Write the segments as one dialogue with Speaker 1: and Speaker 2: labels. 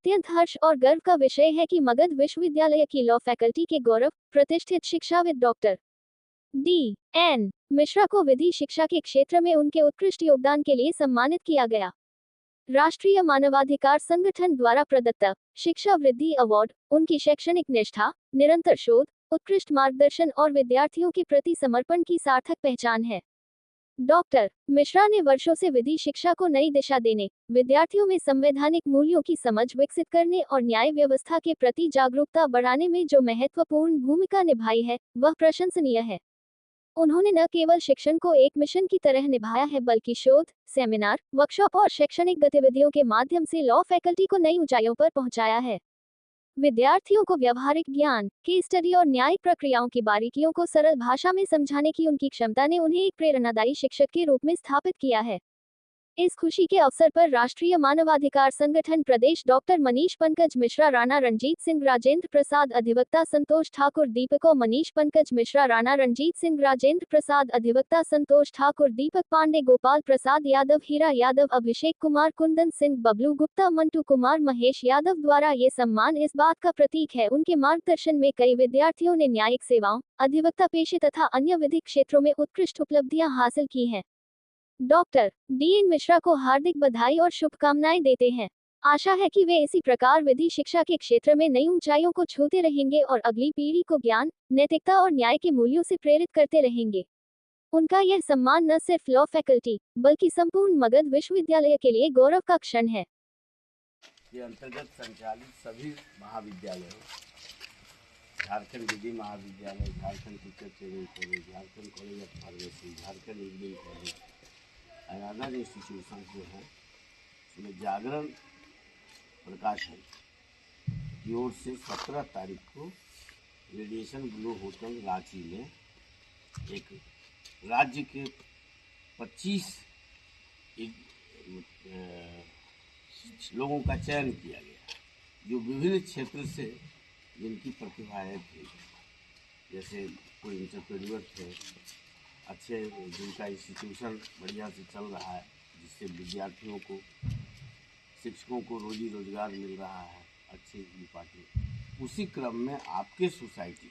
Speaker 1: अत्यंत हर्ष और गर्व का विषय है कि मगध विश्वविद्यालय की लॉ फैकल्टी के गौरव प्रतिष्ठित शिक्षाविद डॉक्टर D.N. मिश्रा को विधि शिक्षा के क्षेत्र में उनके उत्कृष्ट योगदान के लिए सम्मानित किया गया। राष्ट्रीय मानवाधिकार संगठन द्वारा प्रदत्त शिक्षा वृद्धि अवार्ड उनकी शैक्षणिक निष्ठा, निरंतर शोध, उत्कृष्ट मार्गदर्शन और विद्यार्थियों के प्रति समर्पण की सार्थक पहचान है। डॉक्टर मिश्रा ने वर्षों से विधि शिक्षा को नई दिशा देने, विद्यार्थियों में संवैधानिक मूल्यों की समझ विकसित करने और न्याय व्यवस्था के प्रति जागरूकता बढ़ाने में जो महत्वपूर्ण भूमिका निभाई है, वह प्रशंसनीय है। उन्होंने न केवल शिक्षण को एक मिशन की तरह निभाया है, बल्कि शोध, सेमिनार, वर्कशॉप और शैक्षणिक गतिविधियों के माध्यम से लॉ फैकल्टी को नई ऊंचाइयों पर पहुंचाया है। विद्यार्थियों को व्यावहारिक ज्ञान, केस स्टडी और न्यायिक प्रक्रियाओं की बारीकियों को सरल भाषा में समझाने की उनकी क्षमता ने उन्हें एक प्रेरणादायी शिक्षक के रूप में स्थापित किया है। इस खुशी के अवसर पर राष्ट्रीय मानवाधिकार संगठन प्रदेश डॉक्टर मनीष पंकज मिश्रा, राणा रणजीत सिंह, राजेंद्र प्रसाद अधिवक्ता, संतोष ठाकुर, दीपको मनीष पंकज मिश्रा, राणा रणजीत सिंह, राजेंद्र प्रसाद अधिवक्ता, संतोष ठाकुर, दीपक पांडे, गोपाल प्रसाद यादव, हीरा यादव, अभिषेक कुमार, कुंदन सिंह, बबलू गुप्ता, मंटू कुमार, महेश यादव द्वारा ये सम्मान इस बात का प्रतीक है उनके मार्गदर्शन में कई विद्यार्थियों ने न्यायिक सेवाओं, अधिवक्ता पेशे तथा अन्य विधिक क्षेत्रों में उत्कृष्ट उपलब्धियां हासिल की हैं। Doctor D.N. मिश्रा को हार्दिक बधाई और शुभकामनाएं देते हैं। आशा है कि वे इसी प्रकार विधि शिक्षा के क्षेत्र में नई ऊंचाइयों को छूते रहेंगे और अगली पीढ़ी को ज्ञान, नैतिकता और न्याय के मूल्यों से प्रेरित करते रहेंगे। उनका यह सम्मान न सिर्फ लॉ फैकल्टी, बल्कि संपूर्ण मगध विश्वविद्यालय के लिए गौरव का क्षण है।
Speaker 2: के अंतर्गत संचालित सभी महाविद्यालयों, झारखंड विधि महाविद्यालय, Jharkhand teacher training college, Jharkhand college of pharmacy, Jharkhand engineering college, other institution जो हैं, उसमें जागरण प्रकाशन की ओर से 17 तारीख को रेडिएशन ब्लू होटल रांची में एक राज्य के 25 लोगों का चयन किया गया, जो विभिन्न क्षेत्र से जिनकी प्रतिभाएं थी, जैसे कोई इंटरप्रेन्योर थे, अच्छे जिनका इंस्टीट्यूशन बढ़िया से चल रहा है, जिससे विद्यार्थियों को, शिक्षकों को रोजी रोजगार मिल रहा है, अच्छे डिपार्टमेंट। उसी क्रम में आपके सोसाइटी,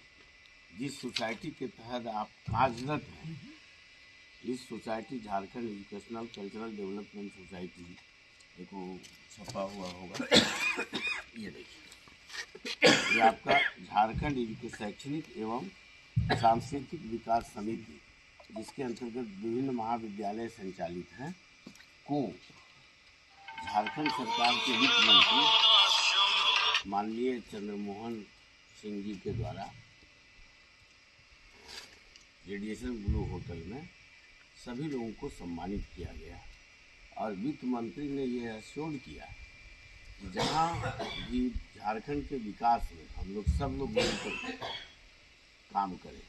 Speaker 2: जिस सोसाइटी के तहत आप कार्यरत हैं, इस society Jharkhand educational cultural development society, एक वो छपा हुआ होगा, ये देखिए, ये आपका झारखंड शैक्षणिक एवं सांस्कृतिक विकास समिति, जिसके अंतर्गत विभिन्न महाविद्यालय संचालित हैं, को झारखंड सरकार के वित्त मंत्री माननीय चंद्रमोहन सिंह जी के द्वारा रेडिएशन ब्लू होटल में सभी लोगों को सम्मानित किया गया। और वित्त मंत्री ने यह एश्योर किया कि जहाँ भी झारखंड के विकास में हम लोग सब लोग मिलकर काम करें,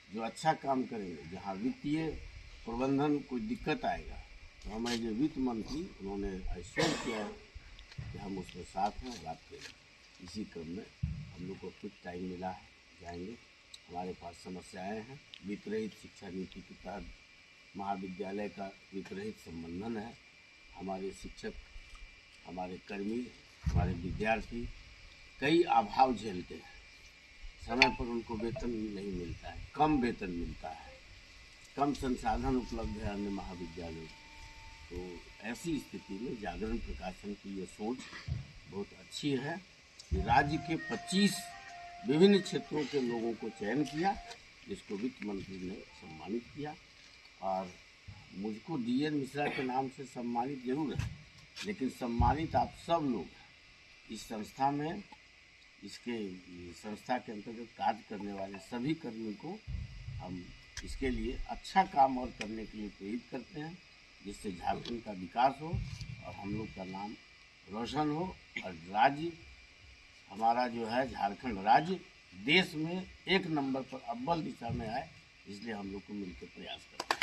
Speaker 2: जो अच्छा काम करेंगे, जहाँ वित्तीय प्रबंधन कोई दिक्कत आएगा, तो हमारे जो वित्त मंत्री, उन्होंने एश्योर किया कि हम उसके साथ हैं, बात करेंगे। इसी क्रम में हम लोग को कुछ टाइम मिला है, जाएंगे। हमारे पास समस्याएं हैं। वित्त रहित शिक्षा नीति के तहत महाविद्यालय का वित्त रहित संबंधन है। हमारे शिक्षक, हमारे कर्मी, हमारे विद्यार्थी कई अभाव झेलते हैं। समय पर उनको वेतन नहीं मिलता है, कम वेतन मिलता है, कम संसाधन उपलब्ध है अन्य महाविद्यालयों। तो ऐसी स्थिति में जागरण प्रकाशन की ये सोच बहुत अच्छी है कि राज्य के 25 विभिन्न क्षेत्रों के लोगों को चयन किया, जिसको वित्त मंत्री ने सम्मानित किया। और मुझको D.N. मिश्रा के नाम से सम्मानित जरूर है, लेकिन सम्मानित आप सब लोग हैं। इस संस्था में, इसके संस्था के अंतर्गत कार्य करने वाले सभी कर्मियों को हम इसके लिए अच्छा काम और करने के लिए प्रेरित करते हैं, जिससे झारखंड का विकास हो और हम लोग का नाम रोशन हो, और राज्य हमारा जो है झारखंड राज्य देश में 1 नंबर पर अव्वल दिशा में आए। इसलिए हम लोग को मिलकर प्रयास करते हैं।